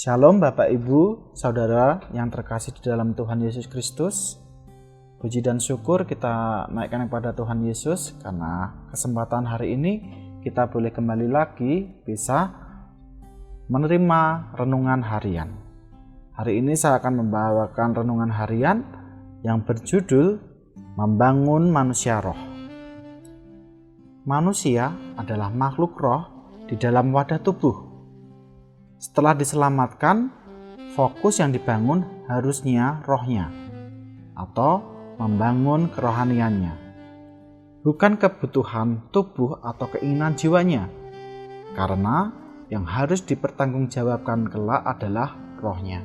Shalom Bapak Ibu, Saudara yang terkasih di dalam Tuhan Yesus Kristus. Puji dan syukur kita naikkan kepada Tuhan Yesus karena kesempatan hari ini kita boleh kembali lagi bisa menerima renungan harian. Hari ini saya akan membawakan renungan harian yang berjudul Membangun Manusia Roh. Manusia adalah makhluk roh di dalam wadah tubuh. Setelah diselamatkan, fokus yang dibangun harusnya rohnya atau membangun kerohaniannya, bukan kebutuhan tubuh atau keinginan jiwanya, karena yang harus dipertanggungjawabkan kelak adalah rohnya.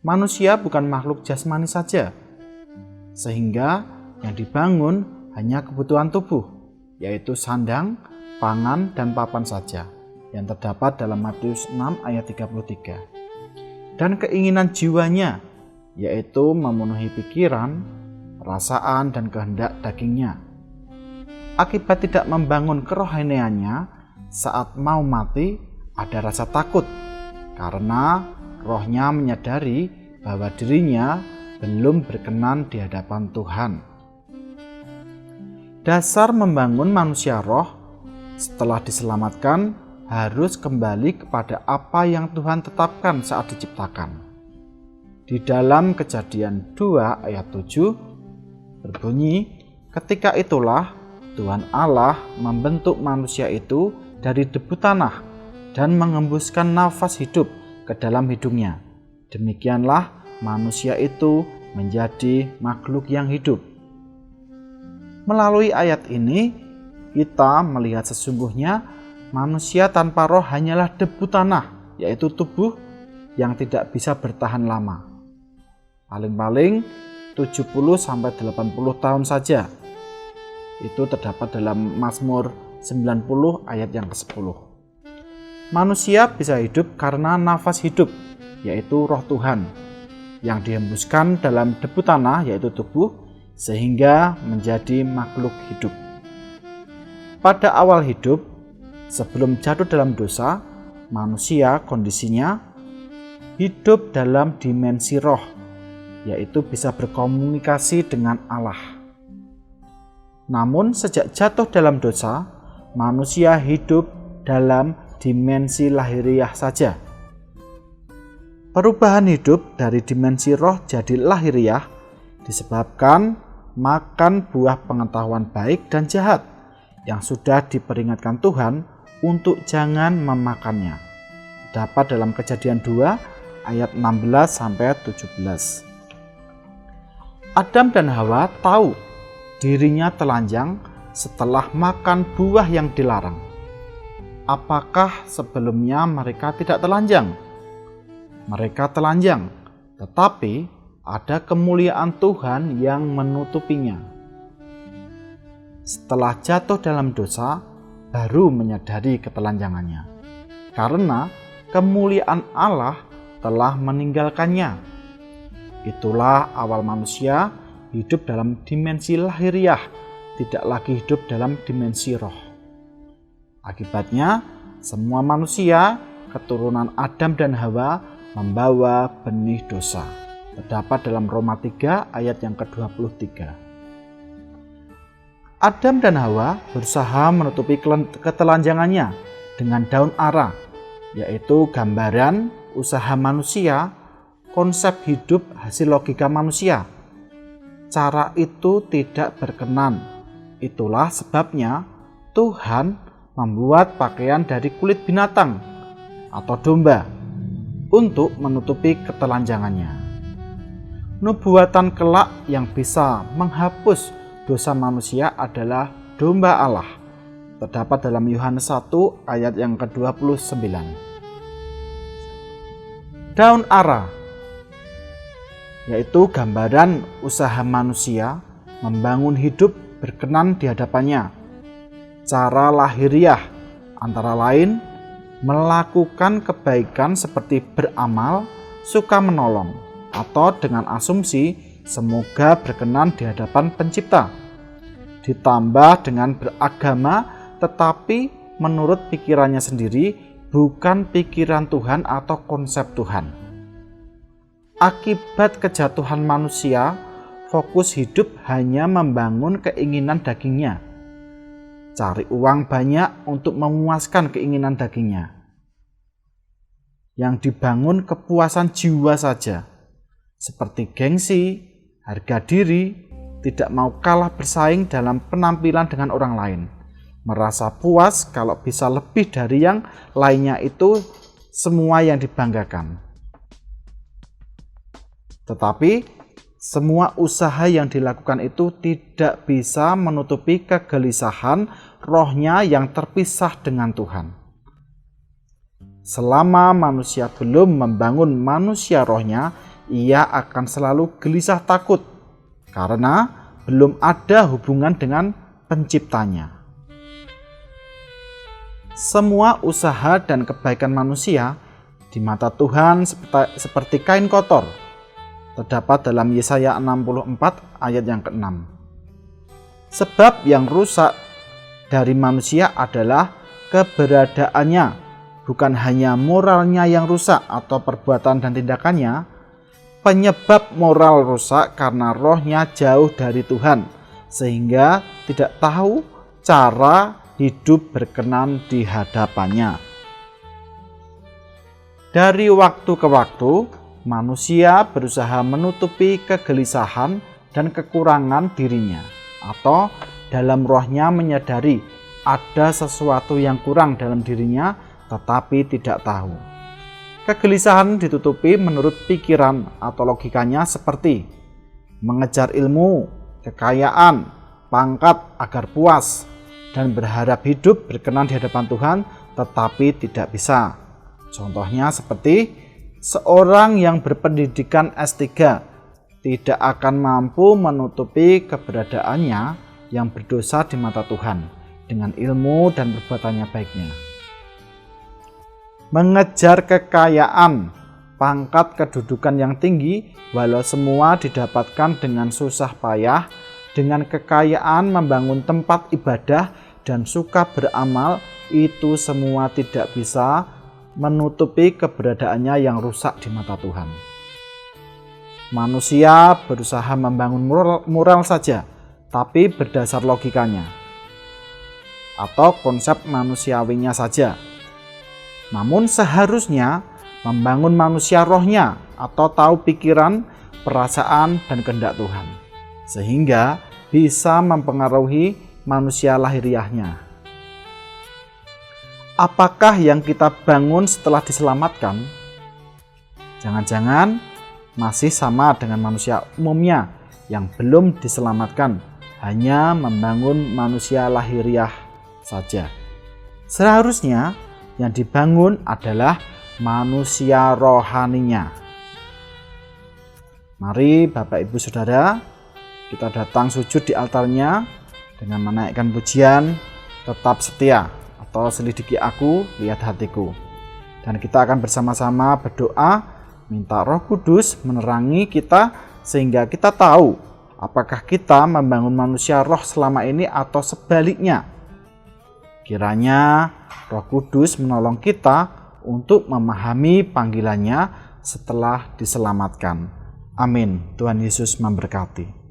Manusia bukan makhluk jasmani saja, sehingga yang dibangun hanya kebutuhan tubuh, yaitu sandang, pangan, dan papan saja, yang terdapat dalam Matius 6 ayat 33. Dan keinginan jiwanya, yaitu memenuhi pikiran, perasaan, dan kehendak dagingnya. Akibat tidak membangun kerohaniannya, saat mau mati ada rasa takut, karena rohnya menyadari bahwa dirinya belum berkenan di hadapan Tuhan. Dasar membangun manusia roh setelah diselamatkan harus kembali kepada apa yang Tuhan tetapkan saat diciptakan. Di dalam Kejadian 2 ayat 7 berbunyi, "Ketika itulah Tuhan Allah membentuk manusia itu dari debu tanah dan mengembuskan nafas hidup ke dalam hidungnya. Demikianlah manusia itu menjadi makhluk yang hidup." Melalui ayat ini kita melihat sesungguhnya manusia tanpa roh hanyalah debu tanah, yaitu tubuh yang tidak bisa bertahan lama. Paling-paling 70-80 tahun saja. Itu terdapat dalam Mazmur 90 ayat yang ke-10. Manusia bisa hidup karena nafas hidup, yaitu roh Tuhan, yang dihembuskan dalam debu tanah, yaitu tubuh, sehingga menjadi makhluk hidup. Pada awal hidup, sebelum jatuh dalam dosa, manusia kondisinya hidup dalam dimensi roh, yaitu bisa berkomunikasi dengan Allah. Namun sejak jatuh dalam dosa, manusia hidup dalam dimensi lahiriah saja. Perubahan hidup dari dimensi roh jadi lahiriah disebabkan makan buah pengetahuan baik dan jahat yang sudah diperingatkan Tuhan untuk jangan memakannya. Dapat dalam Kejadian 2 ayat 16-17. Adam dan Hawa tahu dirinya telanjang setelah makan buah yang dilarang. Apakah sebelumnya mereka tidak telanjang? Mereka telanjang, tetapi ada kemuliaan Tuhan yang menutupinya. Setelah jatuh dalam dosa, baru menyadari ketelanjangannya, karena kemuliaan Allah telah meninggalkannya. Itulah awal manusia hidup dalam dimensi lahiriah, tidak lagi hidup dalam dimensi roh. Akibatnya, semua manusia, keturunan Adam dan Hawa, membawa benih dosa. Terdapat dalam Roma 3 ayat yang ke-23. Adam dan Hawa berusaha menutupi ketelanjangannya dengan daun ara, yaitu gambaran usaha manusia, konsep hidup hasil logika manusia. Cara itu tidak berkenan. Itulah sebabnya Tuhan membuat pakaian dari kulit binatang atau domba untuk menutupi ketelanjangannya. Nubuatan kelak yang bisa menghapus dosa manusia adalah domba Allah. Terdapat dalam Yohanes 1 ayat yang ke-29. Daun ara, yaitu gambaran usaha manusia membangun hidup berkenan di hadapannya. Cara lahiriah antara lain melakukan kebaikan seperti beramal, suka menolong, atau dengan asumsi semoga berkenan di hadapan Pencipta. Ditambah dengan beragama tetapi menurut pikirannya sendiri bukan pikiran Tuhan atau konsep Tuhan. Akibat kejatuhan manusia, fokus hidup hanya membangun keinginan dagingnya. Cari uang banyak untuk memuaskan keinginan dagingnya. Yang dibangun kepuasan jiwa saja, seperti gengsi, harga diri, tidak mau kalah bersaing dalam penampilan dengan orang lain. Merasa puas kalau bisa lebih dari yang lainnya, itu semua yang dibanggakan. Tetapi semua usaha yang dilakukan itu tidak bisa menutupi kegelisahan rohnya yang terpisah dengan Tuhan. Selama manusia belum membangun manusia rohnya, ia akan selalu gelisah takut karena belum ada hubungan dengan penciptanya. Semua usaha dan kebaikan manusia di mata Tuhan seperti kain kotor, terdapat dalam Yesaya 64 ayat yang ke-6. Sebab yang rusak dari manusia adalah keberadaannya, bukan hanya moralnya yang rusak atau perbuatan dan tindakannya. Penyebab moral rusak karena rohnya jauh dari Tuhan, sehingga tidak tahu cara hidup berkenan di hadapannya. Dari waktu ke waktu, manusia berusaha menutupi kegelisahan dan kekurangan dirinya, atau dalam rohnya menyadari ada sesuatu yang kurang dalam dirinya tetapi tidak tahu. Kegelisahan ditutupi menurut pikiran atau logikanya seperti mengejar ilmu, kekayaan, pangkat agar puas, dan berharap hidup berkenan di hadapan Tuhan tetapi tidak bisa. Contohnya seperti seorang yang berpendidikan S3 tidak akan mampu menutupi keberadaannya yang berdosa di mata Tuhan dengan ilmu dan perbuatannya baiknya. Mengejar kekayaan, pangkat, kedudukan yang tinggi, walau semua didapatkan dengan susah payah, dengan kekayaan membangun tempat ibadah dan suka beramal, itu semua tidak bisa menutupi keberadaannya yang rusak di mata Tuhan. Manusia berusaha membangun moral saja, tapi berdasar logikanya atau konsep manusiawinya saja. Namun seharusnya membangun manusia rohnya atau tahu pikiran, perasaan, dan kehendak Tuhan, sehingga bisa mempengaruhi manusia lahiriahnya. Apakah yang kita bangun setelah diselamatkan? Jangan-jangan masih sama dengan manusia umumnya yang belum diselamatkan, hanya membangun manusia lahiriah saja. Seharusnya yang dibangun adalah manusia rohaninya. Mari Bapak Ibu Saudara, kita datang sujud di altarnya dengan menaikkan pujian Tetap Setia atau Selidiki Aku, Lihat Hatiku. Dan kita akan bersama-sama berdoa minta Roh Kudus menerangi kita sehingga kita tahu apakah kita membangun manusia roh selama ini atau sebaliknya. Kiranya Roh Kudus menolong kita untuk memahami panggilannya setelah diselamatkan. Amin. Tuhan Yesus memberkati.